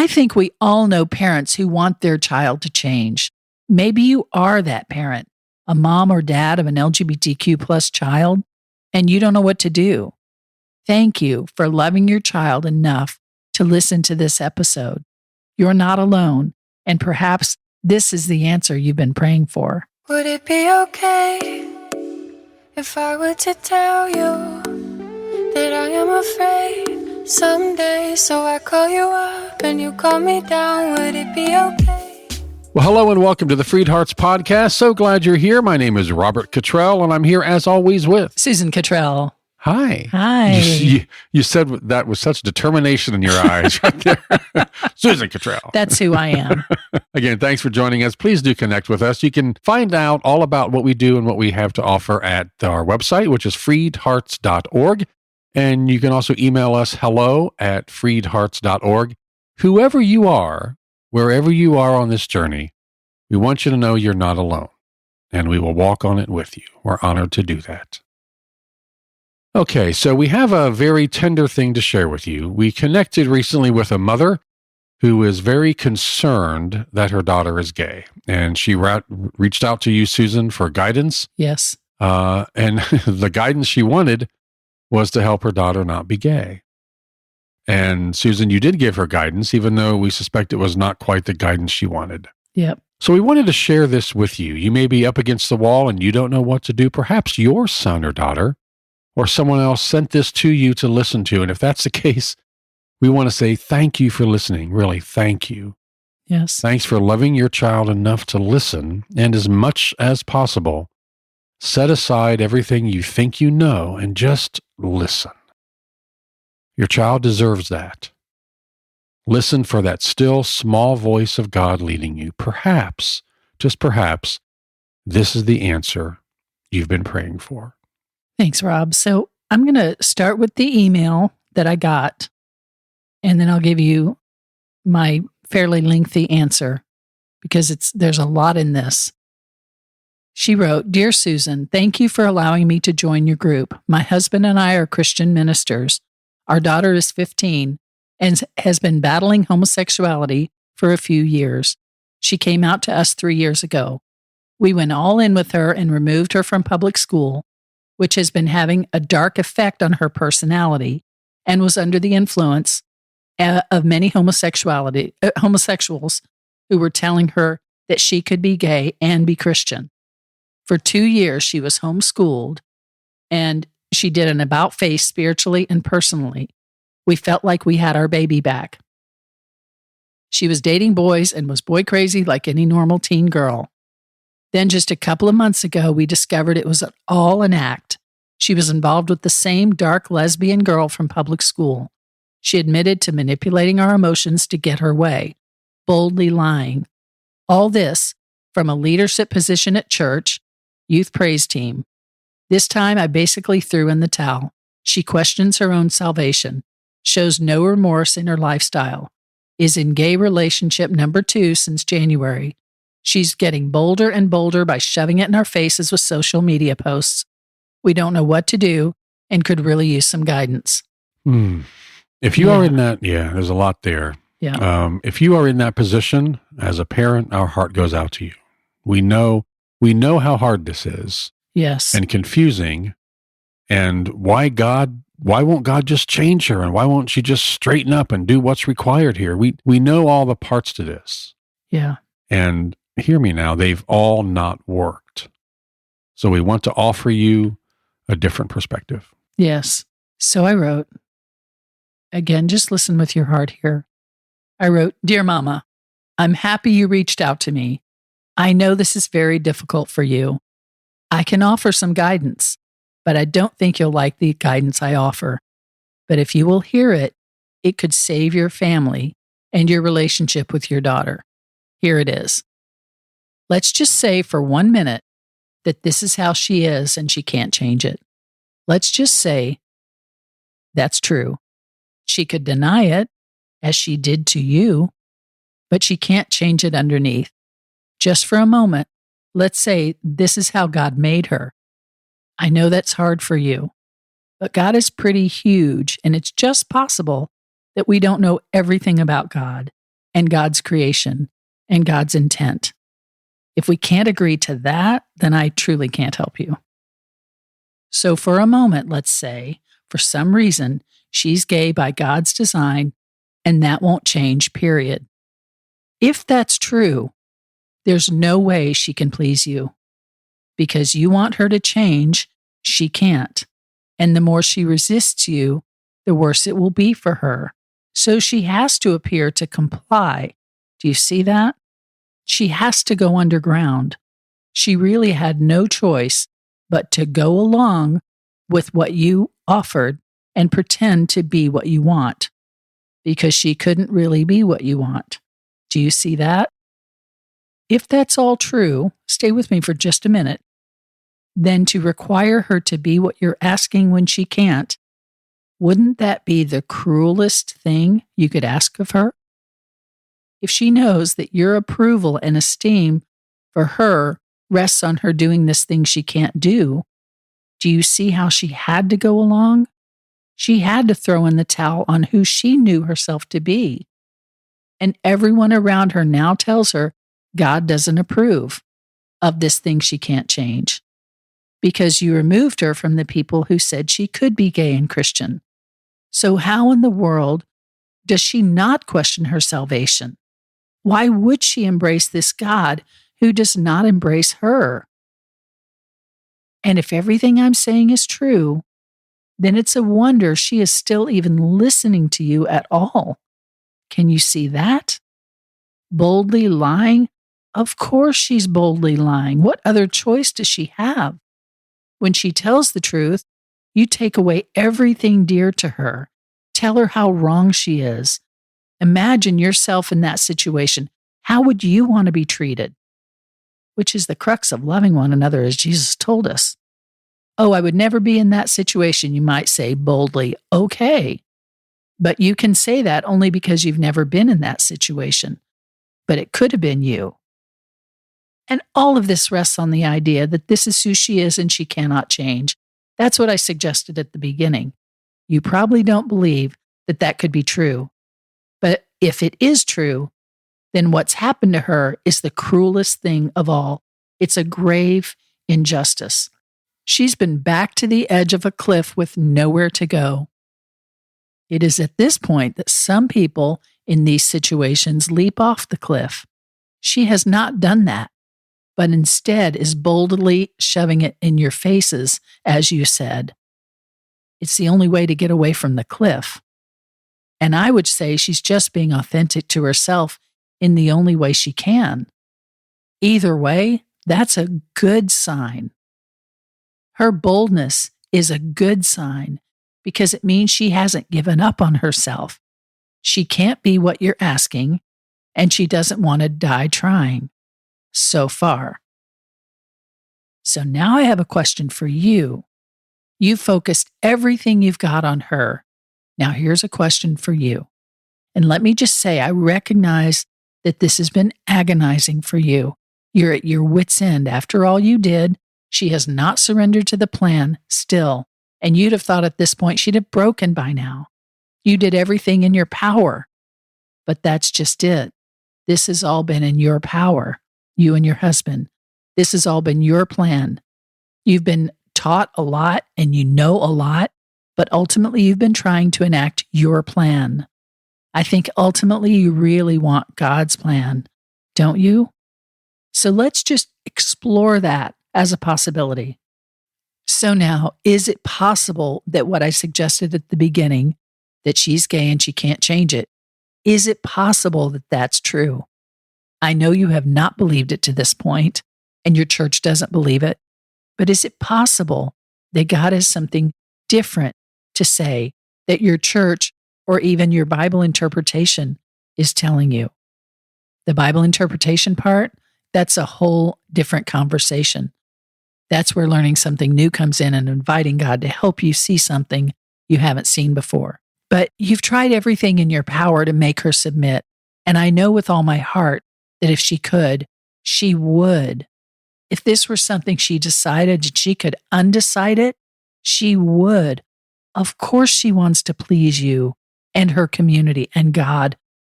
I think we all know parents who want their child to change. Maybe you are that parent, a mom or dad of an LGBTQ plus child, and you don't know what to do. Thank you for loving your child enough to listen to this episode. You're not alone, and perhaps this is the answer you've been praying for. Would it be okay if I were to tell you that I am afraid someday? So I call you up and you call me down. Would it be okay? Well, hello and welcome to the FreedHearts podcast. So glad you're here. My name is Robert Cottrell, and I'm here as always with Susan Cottrell. Hi. Hi. You said that with such determination in your eyes right there. Susan Cottrell. That's who I am. Again, thanks for joining us. Please do connect with us. You can find out all about what we do and what we have to offer at our website, which is freedhearts.org. And you can also email us hello@freedhearts.org. Whoever you are, wherever you are on this journey, we want you to know you're not alone, and we will walk on it with you. We're honored to do that. Okay, so we have a very tender thing to share with you. We connected recently with a mother who is very concerned that her daughter is gay, and she reached out to you, Susan, for guidance. Yes. And the guidance she wanted was to help her daughter not be gay. And Susan, you did give her guidance, even though we suspect it was not quite the guidance she wanted. Yep. So we wanted to share this with you. You may be up against the wall and you don't know what to do. Perhaps your son or daughter or someone else sent this to you to listen to. And if that's the case, we want to say thank you for listening. Really, thank you. Yes. Thanks for loving your child enough to listen, and as much as possible, set aside everything you think you know and just listen. Your child deserves that. Listen for that still small voice of God leading you. Perhaps, just perhaps, this is the answer you've been praying for. Thanks, Rob. So I'm going to start with the email that I got, and then I'll give you my fairly lengthy answer because there's a lot in this. She wrote, "Dear Susan, thank you for allowing me to join your group. My husband and I are Christian ministers. Our daughter is 15 and has been battling homosexuality for a few years. She came out to us 3 years ago. We went all in with her and removed her from public school, which has been having a dark effect on her personality and was under the influence of many homosexuals who were telling her that she could be gay and be Christian. For 2 years, she was homeschooled, and she did an about-face spiritually and personally. We felt like we had our baby back. She was dating boys and was boy crazy like any normal teen girl. Then just a couple of months ago, we discovered it was all an act. She was involved with the same dark lesbian girl from public school. She admitted to manipulating our emotions to get her way, boldly lying. All this from a leadership position at church, youth praise team. This time, I basically threw in the towel. She questions her own salvation, shows no remorse in her lifestyle, is in gay relationship number 2 since January. She's getting bolder and bolder by shoving it in our faces with social media posts. We don't know what to do and could really use some guidance." If you are in that, there's a lot there. Yeah. If you are in that position as a parent, our heart goes out to you. We know how hard this is. Yes. And confusing. And why won't God just change her? And why won't she just straighten up and do what's required here? We know all the parts to this. Yeah. And hear me now, they've all not worked. So we want to offer you a different perspective. Yes. So I wrote, again, just listen with your heart here. I wrote, "Dear Mama, I'm happy you reached out to me. I know this is very difficult for you. I can offer some guidance, but I don't think you'll like the guidance I offer. But if you will hear it, it could save your family and your relationship with your daughter. Here it is. Let's just say for 1 minute that this is how she is and she can't change it. Let's just say that's true. She could deny it, as she did to you, but she can't change it underneath. Just for a moment, let's say this is how God made her. I know that's hard for you, but God is pretty huge, and it's just possible that we don't know everything about God. and God's creation and God's intent. If we can't agree to that, then I truly can't help you. So for a moment, let's say, for some reason, she's gay by God's design, and that won't change, period. If that's true, there's no way she can please you. Because you want her to change, she can't. And the more she resists you, the worse it will be for her. So she has to appear to comply. Do you see that? She has to go underground. She really had no choice but to go along with what you offered and pretend to be what you want, because she couldn't really be what you want. Do you see that? If that's all true, stay with me for just a minute, then to require her to be what you're asking when she can't, wouldn't that be the cruelest thing you could ask of her? If she knows that your approval and esteem for her rests on her doing this thing she can't do you see how she had to go along? She had to throw in the towel on who she knew herself to be. And everyone around her now tells her God doesn't approve of this thing she can't change, because you removed her from the people who said she could be gay and Christian. So how in the world does she not question her salvation? Why would she embrace this God who does not embrace her? And if everything I'm saying is true, then it's a wonder she is still even listening to you at all. Can you see that? Boldly lying? Of course she's boldly lying. What other choice does she have? When she tells the truth, you take away everything dear to her. Tell her how wrong she is. Imagine yourself in that situation. How would you want to be treated? Which is the crux of loving one another, as Jesus told us. Oh, I would never be in that situation, you might say boldly. Okay. But you can say that only because you've never been in that situation. But it could have been you. And all of this rests on the idea that this is who she is and she cannot change. That's what I suggested at the beginning. You probably don't believe that that could be true. But if it is true, then what's happened to her is the cruelest thing of all. It's a grave injustice. She's been backed to the edge of a cliff with nowhere to go. It is at this point that some people in these situations leap off the cliff. She has not done that, but instead is boldly shoving it in your faces, as you said. It's the only way to get away from the cliff. And I would say she's just being authentic to herself in the only way she can. Either way, that's a good sign. Her boldness is a good sign because it means she hasn't given up on herself. She can't be what you're asking, and she doesn't want to die trying. So far. So now I have a question for you. You've focused everything you've got on her. Now here's a question for you. And let me just say, I recognize that this has been agonizing for you. You're at your wit's end. After all you did, she has not surrendered to the plan still. And you'd have thought at this point she'd have broken by now. You did everything in your power. But that's just it. This has all been in your power, you and your husband. This has all been your plan. You've been taught a lot and you know a lot, but ultimately you've been trying to enact your plan. I think ultimately you really want God's plan, don't you? So let's just explore that as a possibility. So now, is it possible that what I suggested at the beginning, that she's gay and she can't change it, is it possible that that's true? I know you have not believed it to this point, and your church doesn't believe it, but is it possible that God has something different to say that your church or even your Bible interpretation is telling you? The Bible interpretation part, that's a whole different conversation. That's where learning something new comes in and inviting God to help you see something you haven't seen before. But you've tried everything in your power to make her submit. And I know with all my heart that if she could, she would. If this were something she decided and she could undecide it, she would. Of course she wants to please you and her community and God,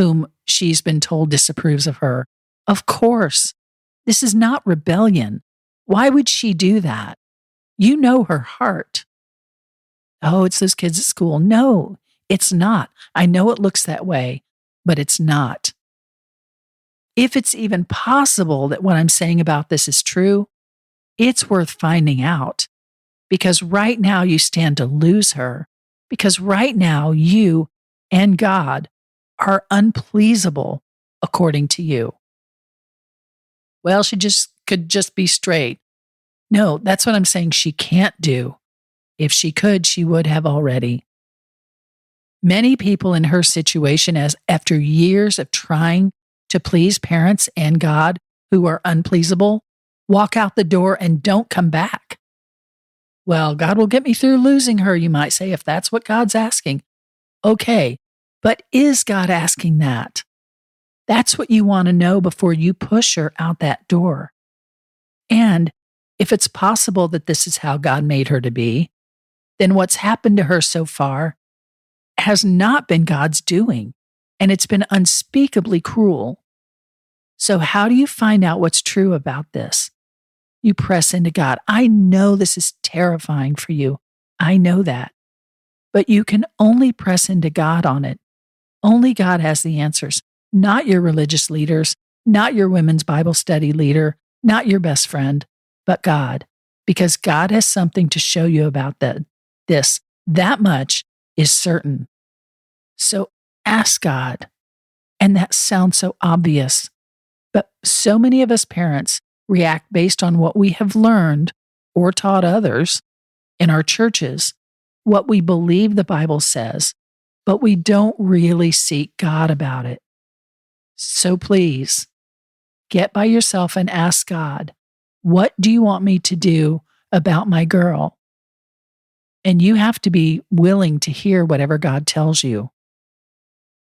whom she's been told disapproves of her. Of course, this is not rebellion. Why would she do that? You know her heart. Oh, it's those kids at school. No, it's not. I know it looks that way, but it's not. If it's even possible that what I'm saying about this is true, it's worth finding out. Because right now you stand to lose her. Because right now you and God are unpleasable according to you. Well, she could just be straight. No, that's what I'm saying she can't do. If she could, she would have already. Many people in her situation, as after years of trying to please parents and God who are unpleasable, walk out the door and don't come back. Well, God will get me through losing her, you might say, if that's what God's asking. Okay, but is God asking that? That's what you want to know before you push her out that door. And if it's possible that this is how God made her to be, then what's happened to her so far has not been God's doing, and it's been unspeakably cruel. So how do you find out what's true about this? You press into God. I know this is terrifying for you. I know that. But you can only press into God on it. Only God has the answers, not your religious leaders, not your women's Bible study leader, not your best friend, but God, because God has something to show you about this. That much is certain. So ask God. And that sounds so obvious, but so many of us parents react based on what we have learned or taught others in our churches, what we believe the Bible says, but we don't really seek God about it. So please, get by yourself and ask God, what do you want me to do about my girl? And you have to be willing to hear whatever God tells you.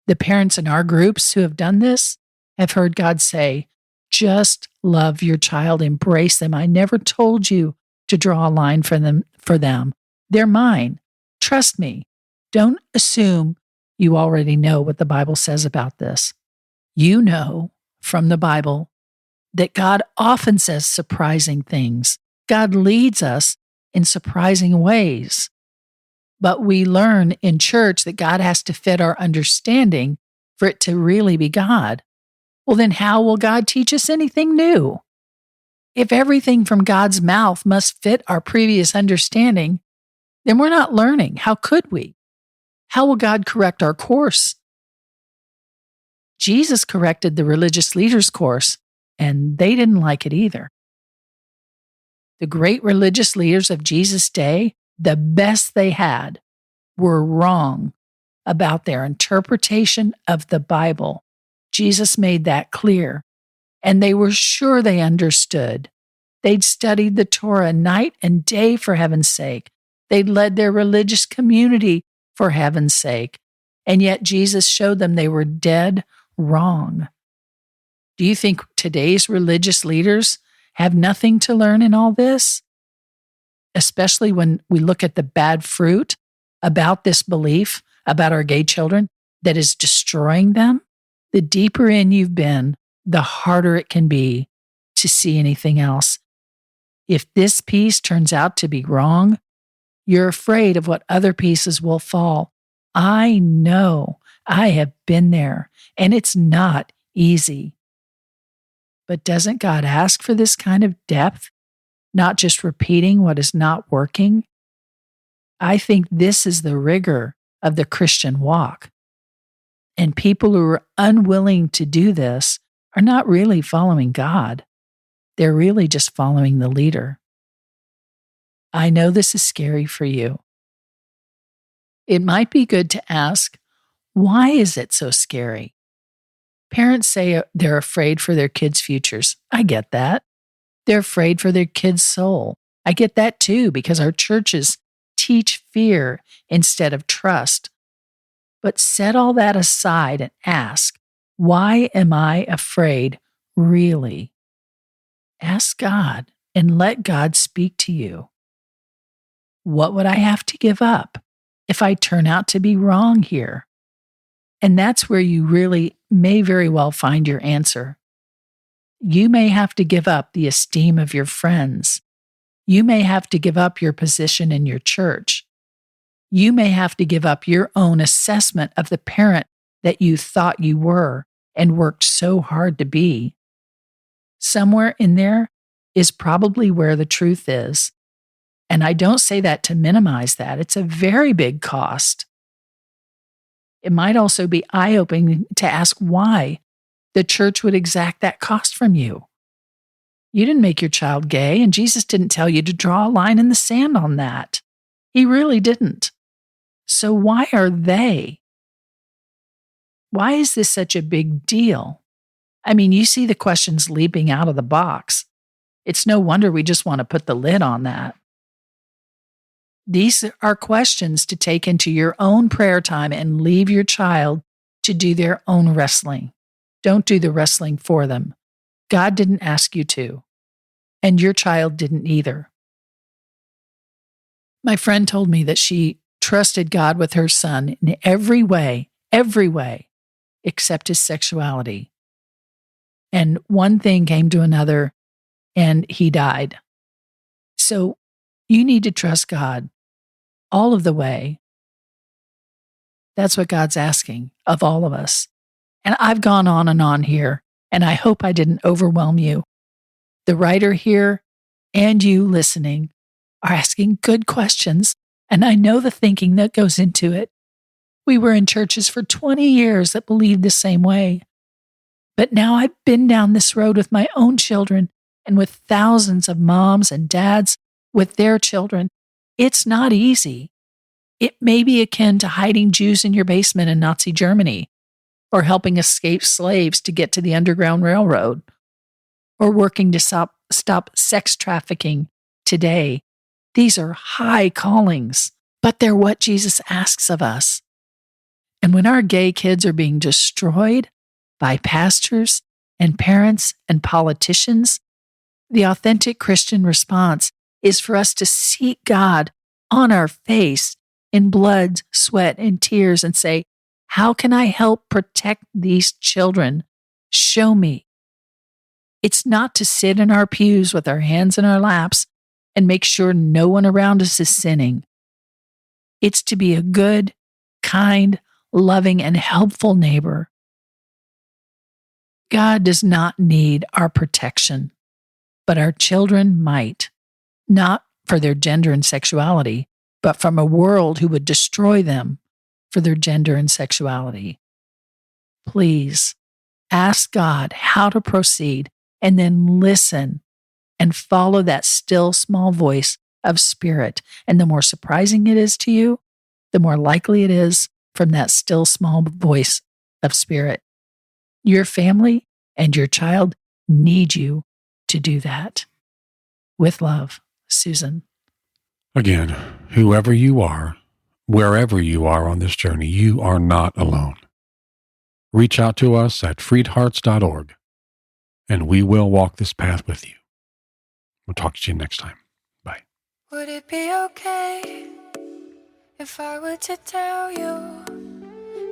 The parents in our groups who have done this have heard God say, just love your child, embrace them. I never told you to draw a line for them. They're mine. Trust me. Don't assume you already know what the Bible says about this. You know from the Bible that God often says surprising things. God leads us in surprising ways. But we learn in church that God has to fit our understanding for it to really be God. Well, then how will God teach us anything new? If everything from God's mouth must fit our previous understanding, then we're not learning. How could we? How will God correct our course? Jesus corrected the religious leaders' course, and they didn't like it either. The great religious leaders of Jesus' day, the best they had, were wrong about their interpretation of the Bible. Jesus made that clear, and they were sure they understood. They'd studied the Torah night and day for heaven's sake. They'd led their religious community for heaven's sake, and yet Jesus showed them they were dead wrong. Do you think today's religious leaders have nothing to learn in all this? Especially when we look at the bad fruit about this belief about our gay children that is destroying them. The deeper in you've been, the harder it can be to see anything else. If this piece turns out to be wrong, you're afraid of what other pieces will fall. I know. I have been there, and it's not easy. But doesn't God ask for this kind of depth, not just repeating what is not working? I think this is the rigor of the Christian walk. And people who are unwilling to do this are not really following God. They're really just following the leader. I know this is scary for you. It might be good to ask, why is it so scary? Parents say they're afraid for their kids' futures. I get that. They're afraid for their kids' soul. I get that too, because our churches teach fear instead of trust. But set all that aside and ask, why am I afraid really? Ask God and let God speak to you. What would I have to give up if I turn out to be wrong here? And that's where you really may very well find your answer. You may have to give up the esteem of your friends. You may have to give up your position in your church. You may have to give up your own assessment of the parent that you thought you were and worked so hard to be. Somewhere in there is probably where the truth is. And I don't say that to minimize that. It's a very big cost. It might also be eye-opening to ask why the church would exact that cost from you. You didn't make your child gay, and Jesus didn't tell you to draw a line in the sand on that. He really didn't. So why are they? Why is this such a big deal? I mean, you see the questions leaping out of the box. It's no wonder we just want to put the lid on that. These are questions to take into your own prayer time and leave your child to do their own wrestling. Don't do the wrestling for them. God didn't ask you to, and your child didn't either. My friend told me that she trusted God with her son in every way, except his sexuality. And one thing came to another, and he died. So you need to trust God all of the way. That's what God's asking of all of us. And I've gone on and on here, and I hope I didn't overwhelm you. The writer here and you listening are asking good questions, and I know the thinking that goes into it. We were in churches for 20 years that believed the same way. But now I've been down this road with my own children and with thousands of moms and dads with their children. It's not easy. It may be akin to hiding Jews in your basement in Nazi Germany, or helping escaped slaves to get to the Underground Railroad, or working to stop sex trafficking today. These are high callings, but they're what Jesus asks of us. And when our gay kids are being destroyed by pastors and parents and politicians, the authentic Christian response is for us to seek God on our face in blood, sweat, and tears and say, how can I help protect these children? Show me. It's not to sit in our pews with our hands in our laps and make sure no one around us is sinning. It's to be a good, kind, loving, and helpful neighbor. God does not need our protection, but our children might, not for their gender and sexuality, but from a world who would destroy them for their gender and sexuality. Please ask God how to proceed and then listen and follow that still small voice of spirit. And the more surprising it is to you, the more likely it is from that still small voice of spirit. Your family and your child need you to do that. With love, Susan. Again, whoever you are, wherever you are on this journey, you are not alone. Reach out to us at freedhearts.org, and we will walk this path with you. We'll talk to you next time. Bye. Would it be okay if I were to tell you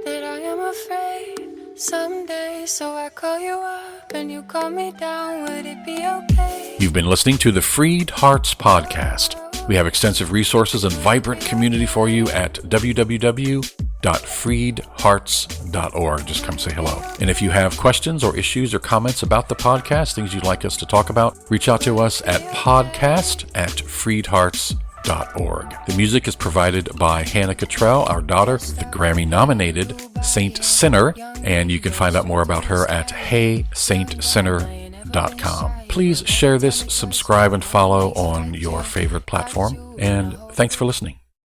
that I am afraid someday, so I call you up and you call me down? Would it be okay? You've been listening to the Freed Hearts Podcast. We have extensive resources and vibrant community for you at www.freedhearts.org. Just come say hello. And if you have questions or issues or comments about the podcast, things you'd like us to talk about, reach out to us at podcast@freedhearts.org. The music is provided by Hannah Cottrell, our daughter, the Grammy-nominated Saint Sinner, and you can find out more about her at heysaintsinner.com. Please share this, subscribe, and follow on your favorite platform, and thanks for listening.